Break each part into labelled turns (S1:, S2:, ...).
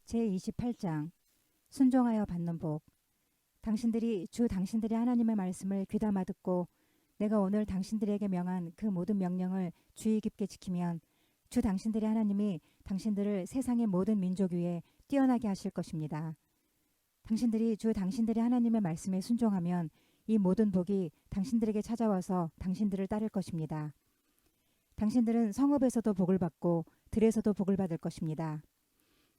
S1: 제28장 순종하여 받는 복. 당신들이 주 당신들의 하나님의 말씀을 귀담아 듣고 내가 오늘 당신들에게 명한 그 모든 명령을 주의 깊게 지키면 주 당신들의 하나님이 당신들을 세상의 모든 민족 위에 뛰어나게 하실 것입니다. 당신들이 주 당신들의 하나님의 말씀에 순종하면 이 모든 복이 당신들에게 찾아와서 당신들을 따를 것입니다. 당신들은 성읍에서도 복을 받고 들에서도 복을 받을 것입니다.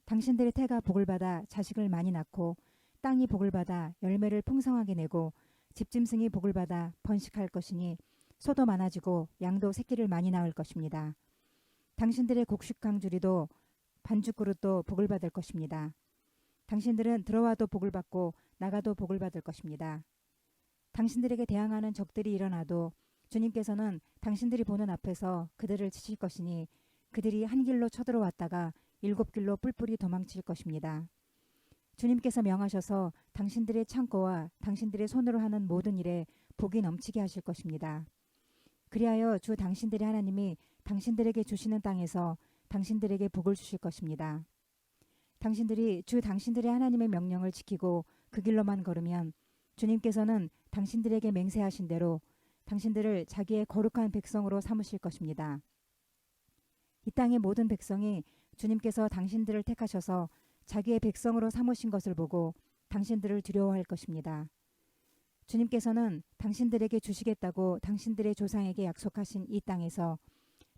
S1: 당신들의 태가 복을 받아 자식을 많이 낳고 땅이 복을 받아 열매를 풍성하게 내고 집짐승이 복을 받아 번식할 것이니 소도 많아지고 양도 새끼를 많이 낳을 것입니다. 당신들의 곡식 강주리도 반죽그릇도 복을 받을 것입니다. 당신들은 들어와도 복을 받고 나가도 복을 받을 것입니다. 당신들에게 대항하는 적들이 일어나도 주님께서는 당신들이 보는 앞에서 그들을 치실 것이니 그들이 한 길로 쳐들어왔다가 7길로 뿔뿔이 도망칠 것입니다. 주님께서 명하셔서 당신들의 창고와 당신들의 손으로 하는 모든 일에 복이 넘치게 하실 것입니다. 그리하여 주 당신들의 하나님이 당신들에게 주시는 땅에서 당신들에게 복을 주실 것입니다. 당신들이 주 당신들의 하나님의 명령을 지키고 그 길로만 걸으면 주님께서는 당신들에게 맹세하신 대로 당신들을 자기의 거룩한 백성으로 삼으실 것입니다. 이 땅의 모든 백성이 주님께서 당신들을 택하셔서 자기의 백성으로 삼으신 것을 보고 당신들을 두려워할 것입니다. 주님께서는 당신들에게 주시겠다고 당신들의 조상에게 약속하신 이 땅에서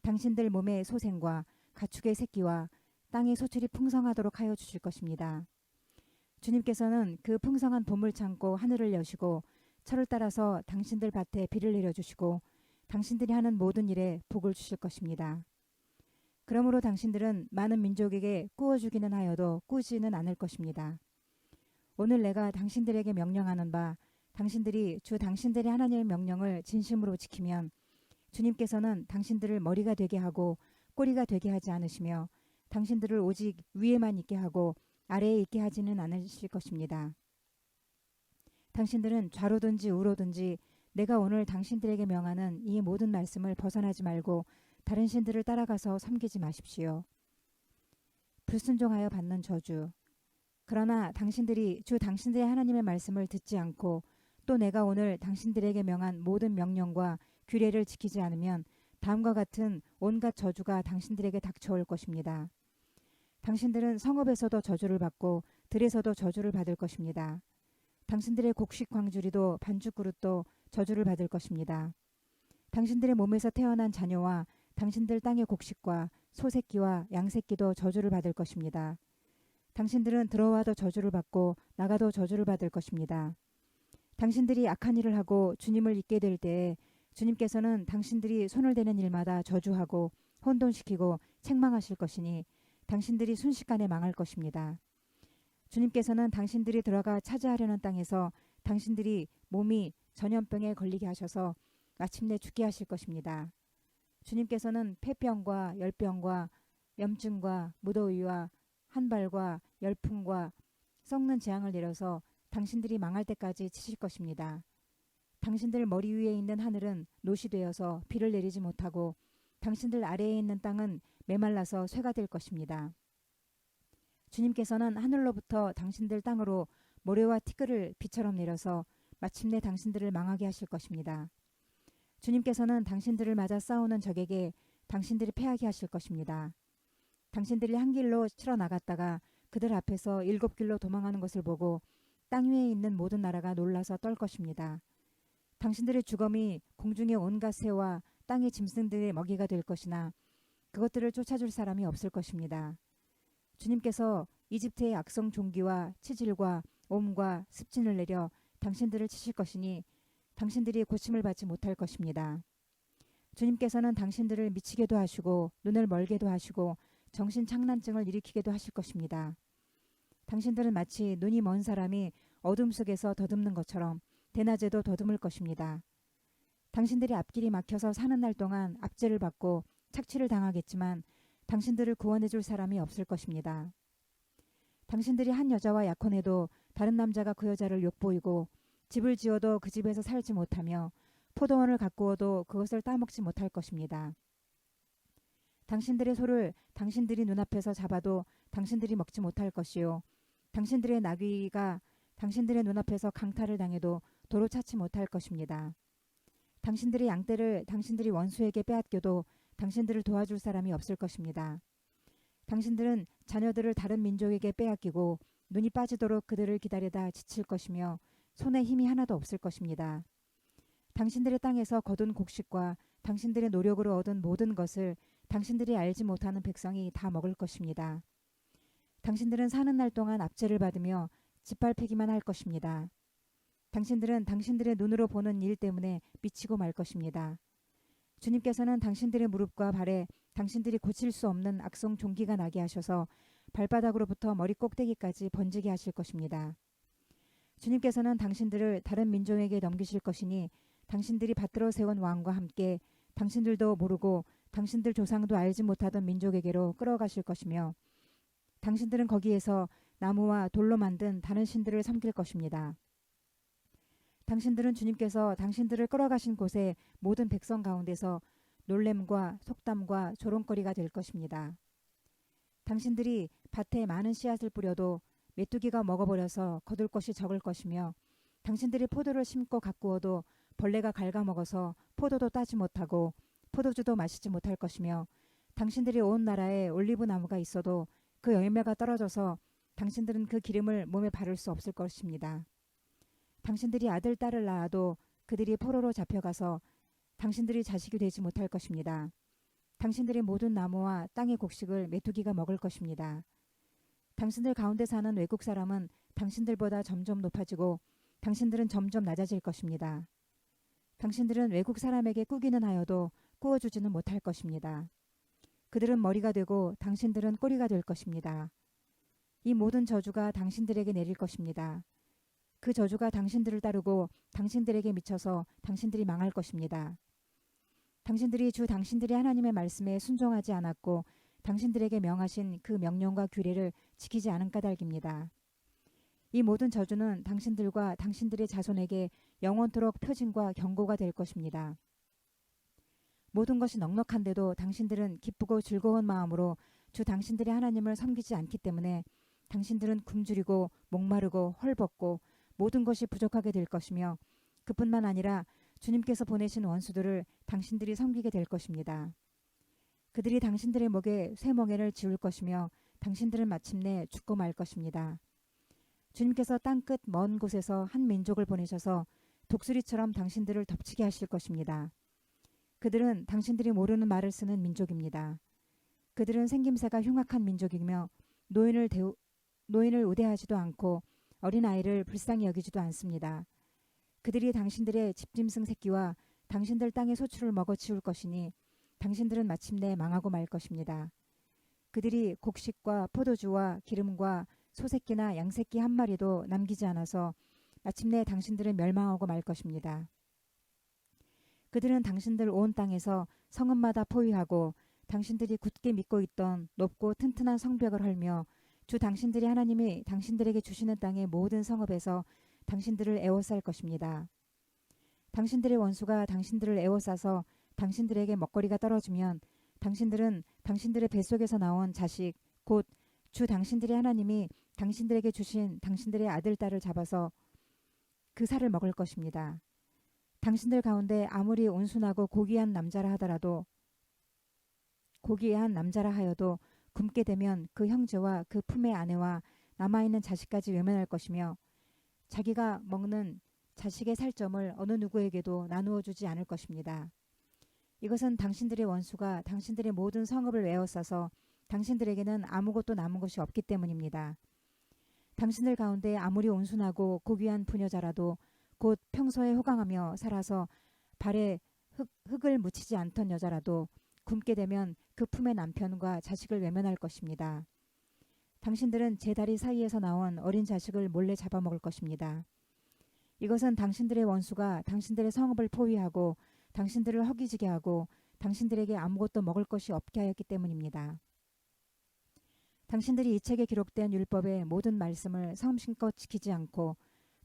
S1: 당신들 몸의 소생과 가축의 새끼와 땅의 소출이 풍성하도록 하여 주실 것입니다. 주님께서는 그 풍성한 보물 창고 하늘을 여시고 철을 따라서 당신들 밭에 비를 내려주시고 당신들이 하는 모든 일에 복을 주실 것입니다. 그러므로 당신들은 많은 민족에게 꾸어주기는 하여도 꾸지는 않을 것입니다. 오늘 내가 당신들에게 명령하는 바 당신들이 주 당신들의 하나님의 명령을 진심으로 지키면 주님께서는 당신들을 머리가 되게 하고 꼬리가 되게 하지 않으시며 당신들을 오직 위에만 있게 하고 아래에 있게 하지는 않으실 것입니다. 당신들은 좌로든지 우로든지 내가 오늘 당신들에게 명하는 이 모든 말씀을 벗어나지 말고 다른 신들을 따라가서 섬기지 마십시오. 불순종하여 받는 저주. 그러나 당신들이 주 당신들의 하나님의 말씀을 듣지 않고 또 내가 오늘 당신들에게 명한 모든 명령과 규례를 지키지 않으면 다음과 같은 온갖 저주가 당신들에게 닥쳐올 것입니다. 당신들은 성읍에서도 저주를 받고 들에서도 저주를 받을 것입니다. 당신들의 곡식 광주리도 반죽그릇도 저주를 받을 것입니다. 당신들의 몸에서 태어난 자녀와 당신들 땅의 곡식과 소새끼와 양새끼도 저주를 받을 것입니다. 당신들은 들어와도 저주를 받고 나가도 저주를 받을 것입니다. 당신들이 악한 일을 하고 주님을 잊게 될 때에 주님께서는 당신들이 손을 대는 일마다 저주하고 혼돈시키고 책망하실 것이니 당신들이 순식간에 망할 것입니다. 주님께서는 당신들이 들어가 차지하려는 땅에서 당신들이 몸이 전염병에 걸리게 하셔서 마침내 죽게 하실 것입니다. 주님께서는 폐병과 열병과 염증과 무더위와 한발과 열풍과 썩는 재앙을 내려서 당신들이 망할 때까지 치실 것입니다. 당신들 머리 위에 있는 하늘은 노시 되어서 비를 내리지 못하고 당신들 아래에 있는 땅은 메말라서 쇠가 될 것입니다. 주님께서는 하늘로부터 당신들 땅으로 모래와 티끌을 비처럼 내려서 마침내 당신들을 망하게 하실 것입니다. 주님께서는 당신들을 맞아 싸우는 적에게 당신들이 패하게 하실 것입니다. 당신들이 한 길로 치러 나갔다가 그들 앞에서 7길로 도망하는 것을 보고 땅 위에 있는 모든 나라가 놀라서 떨 것입니다. 당신들의 주검이 공중의 온갖 새와 땅의 짐승들의 먹이가 될 것이나 그것들을 쫓아줄 사람이 없을 것입니다. 주님께서 이집트의 악성 종기와 치질과 옴과 습진을 내려 당신들을 치실 것이니 당신들이 고침을 받지 못할 것입니다. 주님께서는 당신들을 미치게도 하시고 눈을 멀게도 하시고 정신착란증을 일으키게도 하실 것입니다. 당신들은 마치 눈이 먼 사람이 어둠 속에서 더듬는 것처럼 대낮에도 더듬을 것입니다. 당신들이 앞길이 막혀서 사는 날 동안 압제를 받고 착취를 당하겠지만 당신들을 구원해 줄 사람이 없을 것입니다. 당신들이 한 여자와 약혼해도 다른 남자가 그 여자를 욕보이고 집을 지어도 그 집에서 살지 못하며 포도원을 가꾸어도 그것을 따먹지 못할 것입니다. 당신들의 소를 당신들이 눈앞에서 잡아도 당신들이 먹지 못할 것이요. 당신들의 나귀가 당신들의 눈앞에서 강탈을 당해도 도로 찾지 못할 것입니다. 당신들의 양떼를 당신들이 원수에게 빼앗겨도 당신들을 도와줄 사람이 없을 것입니다. 당신들은 자녀들을 다른 민족에게 빼앗기고 눈이 빠지도록 그들을 기다리다 지칠 것이며 손에 힘이 하나도 없을 것입니다. 당신들의 땅에서 거둔 곡식과 당신들의 노력으로 얻은 모든 것을 당신들이 알지 못하는 백성이 다 먹을 것입니다. 당신들은 사는 날 동안 압제를 받으며 짓밟히기만 할 것입니다. 당신들은 당신들의 눈으로 보는 일 때문에 미치고 말 것입니다. 주님께서는 당신들의 무릎과 발에 당신들이 고칠 수 없는 악성 종기가 나게 하셔서 발바닥으로부터 머리 꼭대기까지 번지게 하실 것입니다. 주님께서는 당신들을 다른 민족에게 넘기실 것이니 당신들이 받들어 세운 왕과 함께 당신들도 모르고 당신들 조상도 알지 못하던 민족에게로 끌어가실 것이며 당신들은 거기에서 나무와 돌로 만든 다른 신들을 섬길 것입니다. 당신들은 주님께서 당신들을 끌어가신 곳의 모든 백성 가운데서 놀램과 속담과 조롱거리가 될 것입니다. 당신들이 밭에 많은 씨앗을 뿌려도 메뚜기가 먹어버려서 거둘 것이 적을 것이며 당신들이 포도를 심고 가꾸어도 벌레가 갉아먹어서 포도도 따지 못하고 포도주도 마시지 못할 것이며 당신들이 온 나라에 올리브 나무가 있어도 그 열매가 떨어져서 당신들은 그 기름을 몸에 바를 수 없을 것입니다. 당신들이 아들, 딸을 낳아도 그들이 포로로 잡혀가서 당신들이 자식이 되지 못할 것입니다. 당신들의 모든 나무와 땅의 곡식을 메뚜기가 먹을 것입니다. 당신들 가운데 사는 외국 사람은 당신들보다 점점 높아지고 당신들은 점점 낮아질 것입니다. 당신들은 외국 사람에게 꾸기는 하여도 꾸어주지는 못할 것입니다. 그들은 머리가 되고 당신들은 꼬리가 될 것입니다. 이 모든 저주가 당신들에게 내릴 것입니다. 그 저주가 당신들을 따르고 당신들에게 미쳐서 당신들이 망할 것입니다. 당신들이 주 당신들의 하나님의 말씀에 순종하지 않았고 당신들에게 명하신 그 명령과 규례를 지키지 않은 까닭입니다. 이 모든 저주는 당신들과 당신들의 자손에게 영원토록 표징과 경고가 될 것입니다. 모든 것이 넉넉한데도 당신들은 기쁘고 즐거운 마음으로 주 당신들의 하나님을 섬기지 않기 때문에 당신들은 굶주리고 목마르고 헐벗고 모든 것이 부족하게 될 것이며 그뿐만 아니라 주님께서 보내신 원수들을 당신들이 섬기게 될 것입니다. 그들이 당신들의 목에 쇠멍에를 지울 것이며 당신들은 마침내 죽고 말 것입니다. 주님께서 땅끝 먼 곳에서 한 민족을 보내셔서 독수리처럼 당신들을 덮치게 하실 것입니다. 그들은 당신들이 모르는 말을 쓰는 민족입니다. 그들은 생김새가 흉악한 민족이며 노인을 우대하지도 않고 어린아이를 불쌍히 여기지도 않습니다. 그들이 당신들의 집짐승 새끼와 당신들 땅의 소출을 먹어치울 것이니 당신들은 마침내 망하고 말 것입니다. 그들이 곡식과 포도주와 기름과 소새끼나 양새끼 한 마리도 남기지 않아서 마침내 당신들은 멸망하고 말 것입니다. 그들은 당신들 온 땅에서 성읍마다 포위하고 당신들이 굳게 믿고 있던 높고 튼튼한 성벽을 헐며 주 당신들의 하나님이 당신들에게 주시는 땅의 모든 성읍에서 당신들을 애워쌀 것입니다. 당신들의 원수가 당신들을 애워싸서 당신들에게 먹거리가 떨어지면 당신들은 당신들의 뱃속에서 나온 자식 곧 주 당신들의 하나님이 당신들에게 주신 당신들의 아들, 딸을 잡아서 그 살을 먹을 것입니다. 당신들 가운데 아무리 온순하고 고귀한 남자라 하여도 굶게 되면 그 형제와 그 품의 아내와 남아있는 자식까지 외면할 것이며 자기가 먹는 자식의 살점을 어느 누구에게도 나누어 주지 않을 것입니다. 이것은 당신들의 원수가 당신들의 모든 성읍을 에워싸서 당신들에게는 아무것도 남은 것이 없기 때문입니다. 당신들 가운데 아무리 온순하고 고귀한 부녀자라도 곧 평소에 호강하며 살아서 발에 흙을 묻히지 않던 여자라도 굶게 되면 그 품의 남편과 자식을 외면할 것입니다. 당신들은 제 다리 사이에서 나온 어린 자식을 몰래 잡아먹을 것입니다. 이것은 당신들의 원수가 당신들의 성읍을 포위하고 당신들을 허기지게 하고 당신들에게 아무것도 먹을 것이 없게 하였기 때문입니다. 당신들이 이 책에 기록된 율법의 모든 말씀을 성심껏 지키지 않고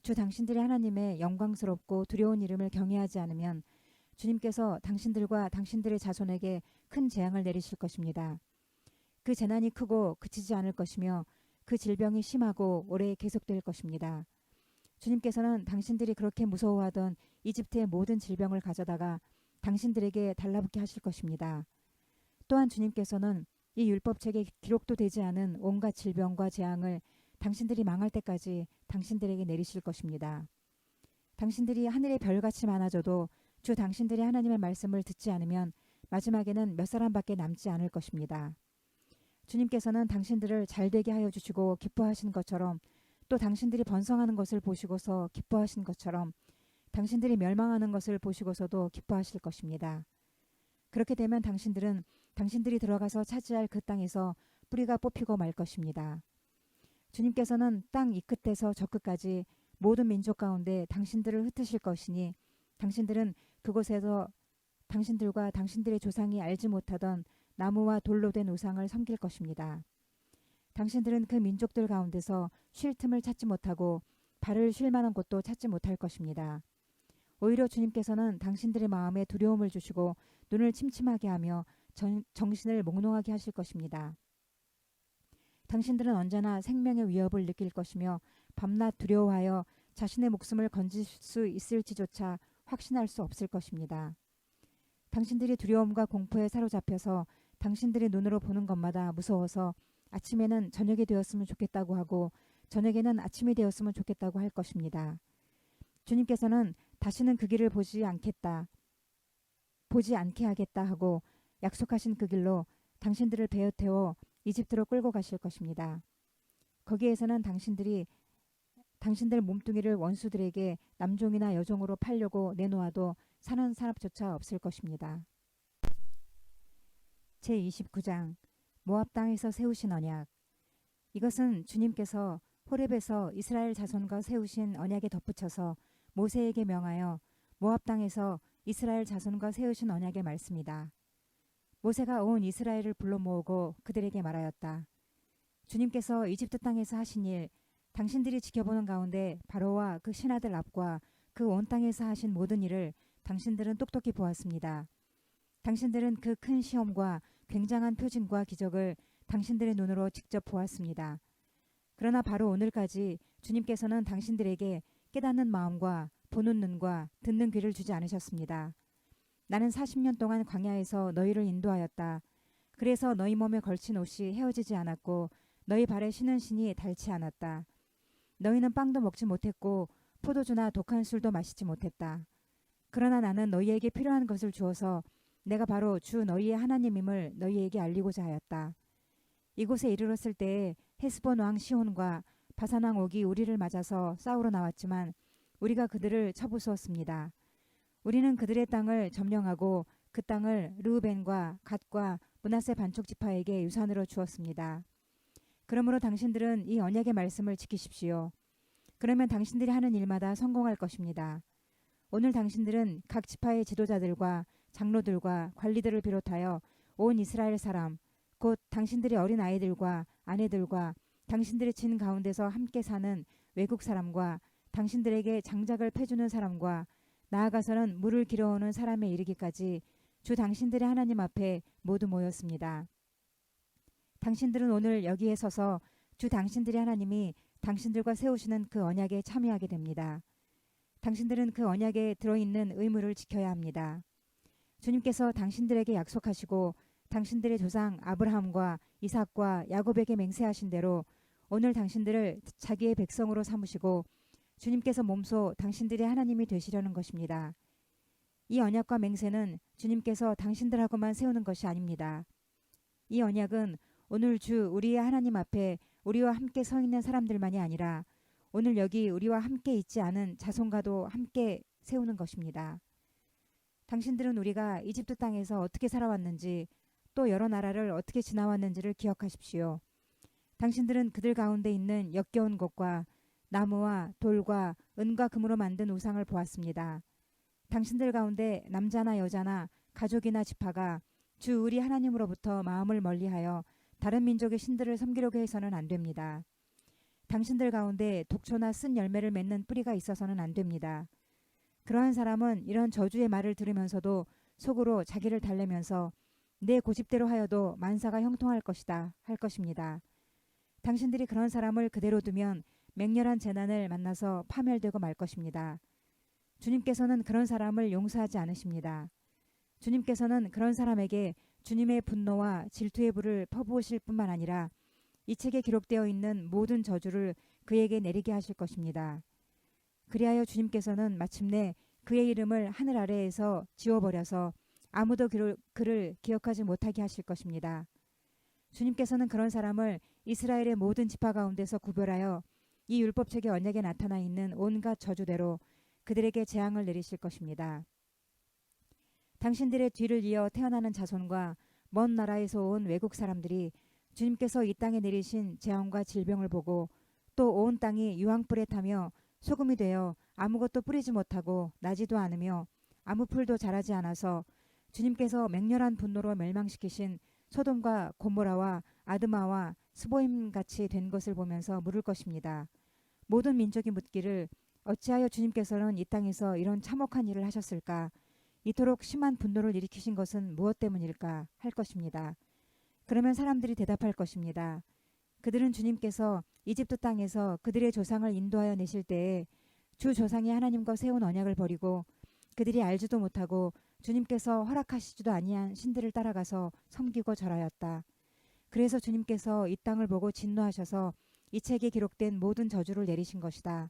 S1: 주 당신들의 하나님의 영광스럽고 두려운 이름을 경외하지 않으면 주님께서 당신들과 당신들의 자손에게 큰 재앙을 내리실 것입니다. 그 재난이 크고 그치지 않을 것이며 그 질병이 심하고 오래 계속될 것입니다. 주님께서는 당신들이 그렇게 무서워하던 이집트의 모든 질병을 가져다가 당신들에게 달라붙게 하실 것입니다. 또한 주님께서는 이 율법책에 기록도 되지 않은 온갖 질병과 재앙을 당신들이 망할 때까지 당신들에게 내리실 것입니다. 당신들이 하늘의 별같이 많아져도 주 당신들이 하나님의 말씀을 듣지 않으면 마지막에는 몇 사람밖에 남지 않을 것입니다. 주님께서는 당신들을 잘되게 하여 주시고 기뻐하신 것처럼 또 당신들이 번성하는 것을 보시고서 기뻐하신 것처럼 당신들이 멸망하는 것을 보시고서도 기뻐하실 것입니다. 그렇게 되면 당신들은 당신들이 들어가서 차지할 그 땅에서 뿌리가 뽑히고 말 것입니다. 주님께서는 땅 이 끝에서 저 끝까지 모든 민족 가운데 당신들을 흩으실 것이니 당신들은 그곳에서 당신들과 당신들의 조상이 알지 못하던 나무와 돌로 된 우상을 섬길 것입니다. 당신들은 그 민족들 가운데서 쉴 틈을 찾지 못하고 발을 쉴 만한 곳도 찾지 못할 것입니다. 오히려 주님께서는 당신들의 마음에 두려움을 주시고 눈을 침침하게 하며 정신을 몽롱하게 하실 것입니다. 당신들은 언제나 생명의 위협을 느낄 것이며 밤낮 두려워하여 자신의 목숨을 건질 수 있을지조차 확신할 수 없을 것입니다. 당신들이 두려움과 공포에 사로잡혀서 당신들의 눈으로 보는 것마다 무서워서 아침에는 저녁이 되었으면 좋겠다고 하고 저녁에는 아침이 되었으면 좋겠다고 할 것입니다. 주님께서는 다시는 그 길을 보지 않게 하겠다 하고 약속하신 그 길로 당신들을 베어 태워 이집트로 끌고 가실 것입니다. 거기에서는 당신들 몸뚱이를 원수들에게 남종이나 여종으로 팔려고 내놓아도 사는 사람조차 없을 것입니다. 제29장 모압 땅에서 세우신 언약. 이것은 주님께서 호렙에서 이스라엘 자손과 세우신 언약에 덧붙여서 모세에게 명하여 모압 땅에서 이스라엘 자손과 세우신 언약의 말씀이다. 모세가 온 이스라엘을 불러 모으고 그들에게 말하였다. 주님께서 이집트 땅에서 하신 일, 당신들이 지켜보는 가운데 바로와 그 신하들 앞과 그 온 땅에서 하신 모든 일을 당신들은 똑똑히 보았습니다. 당신들은 그 큰 시험과 굉장한 표징과 기적을 당신들의 눈으로 직접 보았습니다. 그러나 바로 오늘까지 주님께서는 당신들에게 깨닫는 마음과 보는 눈과 듣는 귀를 주지 않으셨습니다. 나는 40년 동안 광야에서 너희를 인도하였다. 그래서 너희 몸에 걸친 옷이 헤어지지 않았고 너희 발에 신은 신이 닳지 않았다. 너희는 빵도 먹지 못했고 포도주나 독한 술도 마시지 못했다. 그러나 나는 너희에게 필요한 것을 주어서 내가 바로 주 너희의 하나님임을 너희에게 알리고자 하였다. 이곳에 이르렀을 때에 헤스본 왕 시혼과 바산 왕 옥이 우리를 맞아서 싸우러 나왔지만 우리가 그들을 쳐부수었습니다. 우리는 그들의 땅을 점령하고 그 땅을 르우벤과 갓과 므낫세 반쪽 지파에게 유산으로 주었습니다. 그러므로 당신들은 이 언약의 말씀을 지키십시오. 그러면 당신들이 하는 일마다 성공할 것입니다. 오늘 당신들은 각 지파의 지도자들과 장로들과 관리들을 비롯하여 온 이스라엘 사람, 곧 당신들의 어린 아이들과 아내들과 당신들의 진 가운데서 함께 사는 외국 사람과 당신들에게 장작을 패주는 사람과 나아가서는 물을 길어오는 사람에 이르기까지 주 당신들의 하나님 앞에 모두 모였습니다. 당신들은 오늘 여기에 서서 주 당신들의 하나님이 당신들과 세우시는 그 언약에 참여하게 됩니다. 당신들은 그 언약에 들어있는 의무를 지켜야 합니다. 주님께서 당신들에게 약속하시고 당신들의 조상 아브라함과 이삭과 야곱에게 맹세하신 대로 오늘 당신들을 자기의 백성으로 삼으시고 주님께서 몸소 당신들의 하나님이 되시려는 것입니다. 이 언약과 맹세는 주님께서 당신들하고만 세우는 것이 아닙니다. 이 언약은 오늘 주 우리의 하나님 앞에 우리와 함께 서 있는 사람들만이 아니라 오늘 여기 우리와 함께 있지 않은 자손과도 함께 세우는 것입니다. 당신들은 우리가 이집트 땅에서 어떻게 살아왔는지 또 여러 나라를 어떻게 지나왔는지를 기억하십시오. 당신들은 그들 가운데 있는 역겨운 것과 나무와 돌과 은과 금으로 만든 우상을 보았습니다. 당신들 가운데 남자나 여자나 가족이나 지파가 주 우리 하나님으로부터 마음을 멀리하여 다른 민족의 신들을 섬기려고 해서는 안 됩니다. 당신들 가운데 독초나 쓴 열매를 맺는 뿌리가 있어서는 안 됩니다. 그러한 사람은 이런 저주의 말을 들으면서도 속으로 자기를 달래면서 내 고집대로 하여도 만사가 형통할 것이다 할 것입니다. 당신들이 그런 사람을 그대로 두면 맹렬한 재난을 만나서 파멸되고 말 것입니다. 주님께서는 그런 사람을 용서하지 않으십니다. 주님께서는 그런 사람에게 주님의 분노와 질투의 불을 퍼부으실 뿐만 아니라 이 책에 기록되어 있는 모든 저주를 그에게 내리게 하실 것입니다. 그리하여 주님께서는 마침내 그의 이름을 하늘 아래에서 지워버려서 아무도 그를 기억하지 못하게 하실 것입니다. 주님께서는 그런 사람을 이스라엘의 모든 지파 가운데서 구별하여 이 율법책의 언약에 나타나 있는 온갖 저주대로 그들에게 재앙을 내리실 것입니다. 당신들의 뒤를 이어 태어나는 자손과 먼 나라에서 온 외국 사람들이 주님께서 이 땅에 내리신 재앙과 질병을 보고 또 온 땅이 유황불에 타며 소금이 되어 아무것도 뿌리지 못하고 나지도 않으며 아무 풀도 자라지 않아서 주님께서 맹렬한 분노로 멸망시키신 소돔과 고모라와 아드마와 스보임 같이 된 것을 보면서 물을 것입니다. 모든 민족이 묻기를 어찌하여 주님께서는 이 땅에서 이런 참혹한 일을 하셨을까? 이토록 심한 분노를 일으키신 것은 무엇 때문일까? 할 것입니다. 그러면 사람들이 대답할 것입니다. 그들은 주님께서 이집트 땅에서 그들의 조상을 인도하여 내실 때에 주 조상이 하나님과 세운 언약을 버리고 그들이 알지도 못하고 주님께서 허락하시지도 아니한 신들을 따라가서 섬기고 절하였다. 그래서 주님께서 이 땅을 보고 진노하셔서 이 책에 기록된 모든 저주를 내리신 것이다.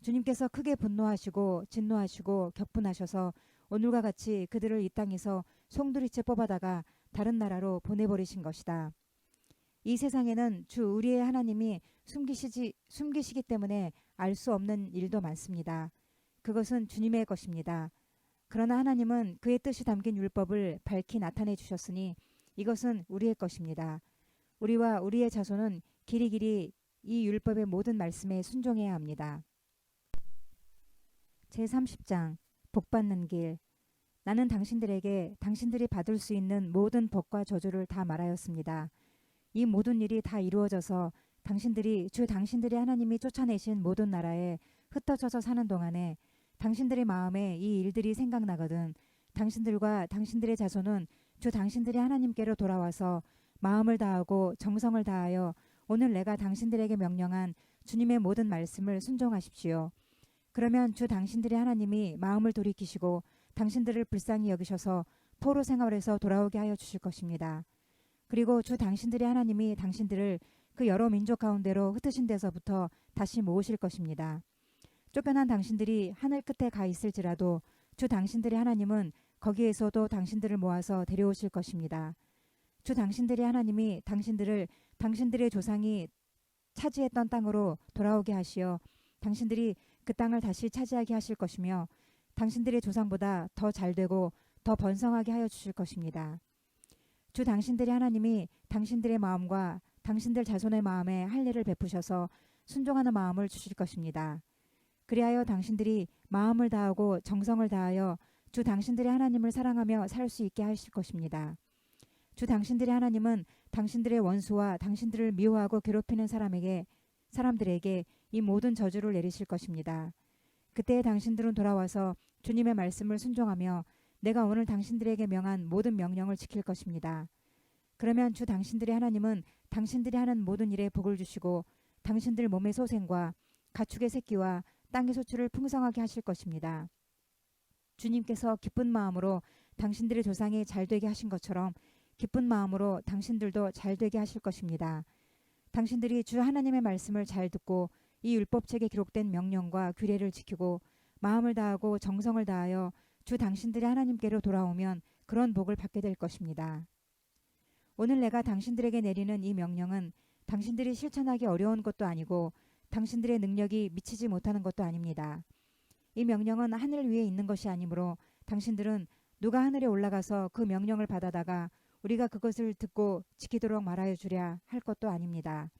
S1: 주님께서 크게 분노하시고 진노하시고 격분하셔서 오늘과 같이 그들을 이 땅에서 송두리째 뽑아다가 다른 나라로 보내버리신 것이다. 이 세상에는 주 우리의 하나님이 숨기시기 때문에 알 수 없는 일도 많습니다. 그것은 주님의 것입니다. 그러나 하나님은 그의 뜻이 담긴 율법을 밝히 나타내 주셨으니 이것은 우리의 것입니다. 우리와 우리의 자손은 길이길이 이 율법의 모든 말씀에 순종해야 합니다. 제30장 복받는 길. 나는 당신들에게 당신들이 받을 수 있는 모든 복과 저주를 다 말하였습니다. 이 모든 일이 다 이루어져서 당신들이 주 당신들의 하나님이 쫓아내신 모든 나라에 흩어져서 사는 동안에 당신들의 마음에 이 일들이 생각나거든 당신들과 당신들의 자손은 주 당신들의 하나님께로 돌아와서 마음을 다하고 정성을 다하여 오늘 내가 당신들에게 명령한 주님의 모든 말씀을 순종하십시오. 그러면 주 당신들의 하나님이 마음을 돌이키시고 당신들을 불쌍히 여기셔서 포로 생활에서 돌아오게 하여 주실 것입니다. 그리고 주 당신들의 하나님이 당신들을 그 여러 민족 가운데로 흩으신 데서부터 다시 모으실 것입니다. 쫓겨난 당신들이 하늘 끝에 가 있을지라도 주 당신들의 하나님은 거기에서도 당신들을 모아서 데려오실 것입니다. 주 당신들의 하나님이 당신들을 당신들의 조상이 차지했던 땅으로 돌아오게 하시어 당신들이 그 땅을 다시 차지하게 하실 것이며 당신들의 조상보다 더 잘되고 더 번성하게 하여 주실 것입니다. 주 당신들의 하나님이 당신들의 마음과 당신들 자손의 마음에 할례를 베푸셔서 순종하는 마음을 주실 것입니다. 그리하여 당신들이 마음을 다하고 정성을 다하여 주 당신들의 하나님을 사랑하며 살 수 있게 하실 것입니다. 주 당신들의 하나님은 당신들의 원수와 당신들을 미워하고 괴롭히는 사람들에게 이 모든 저주를 내리실 것입니다. 그때 당신들은 돌아와서 주님의 말씀을 순종하며 내가 오늘 당신들에게 명한 모든 명령을 지킬 것입니다. 그러면 주 당신들의 하나님은 당신들이 하는 모든 일에 복을 주시고 당신들 몸의 소생과 가축의 새끼와 땅의 소출을 풍성하게 하실 것입니다. 주님께서 기쁜 마음으로 당신들의 조상이 잘되게 하신 것처럼 기쁜 마음으로 당신들도 잘되게 하실 것입니다. 당신들이 주 하나님의 말씀을 잘 듣고 이 율법책에 기록된 명령과 규례를 지키고 마음을 다하고 정성을 다하여 주 당신들의 하나님께로 돌아오면 그런 복을 받게 될 것입니다. 오늘 내가 당신들에게 내리는 이 명령은 당신들이 실천하기 어려운 것도 아니고 당신들의 능력이 미치지 못하는 것도 아닙니다. 이 명령은 하늘 위에 있는 것이 아니므로 당신들은 누가 하늘에 올라가서 그 명령을 받아다가 우리가 그것을 듣고 지키도록 말하여 주랴 할 것도 아닙니다.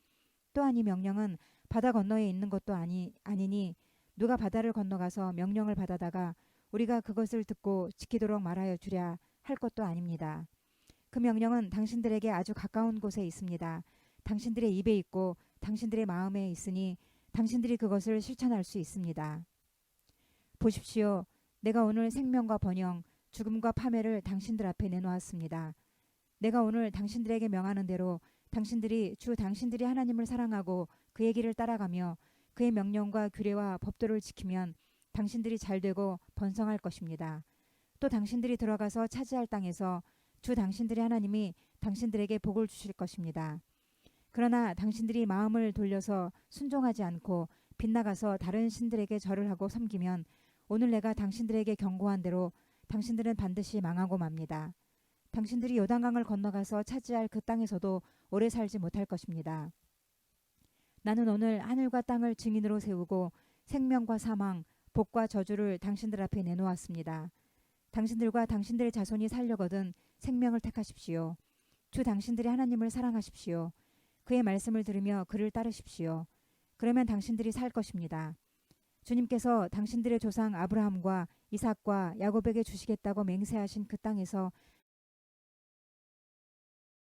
S1: 또한 이 명령은 바다 건너에 있는 것도 아니니 누가 바다를 건너가서 명령을 받아다가 우리가 그것을 듣고 지키도록 말하여 주랴 할 것도 아닙니다. 그 명령은 당신들에게 아주 가까운 곳에 있습니다. 당신들의 입에 있고 당신들의 마음에 있으니 당신들이 그것을 실천할 수 있습니다. 보십시오. 내가 오늘 생명과 번영, 죽음과 파멸을 당신들 앞에 내놓았습니다. 내가 오늘 당신들에게 명하는 대로 당신들이 주 당신들이 하나님을 사랑하고 그의 길을 따라가며 그의 명령과 규례와 법도를 지키면 당신들이 잘되고 번성할 것입니다. 또 당신들이 들어가서 차지할 땅에서 주 당신들의 하나님이 당신들에게 복을 주실 것입니다. 그러나 당신들이 마음을 돌려서 순종하지 않고 빗나가서 다른 신들에게 절을 하고 섬기면 오늘 내가 당신들에게 경고한 대로 당신들은 반드시 망하고 맙니다. 당신들이 요단강을 건너가서 차지할 그 땅에서도 오래 살지 못할 것입니다. 나는 오늘 하늘과 땅을 증인으로 세우고 생명과 사망, 복과 저주를 당신들 앞에 내놓았습니다. 당신들과 당신들의 자손이 살려거든 생명을 택하십시오. 주 당신들의 하나님을 사랑하십시오. 그의 말씀을 들으며 그를 따르십시오. 그러면 당신들이 살 것입니다. 주님께서 당신들의 조상 아브라함과 이삭과 야곱에게 주시겠다고 맹세하신 그 땅에서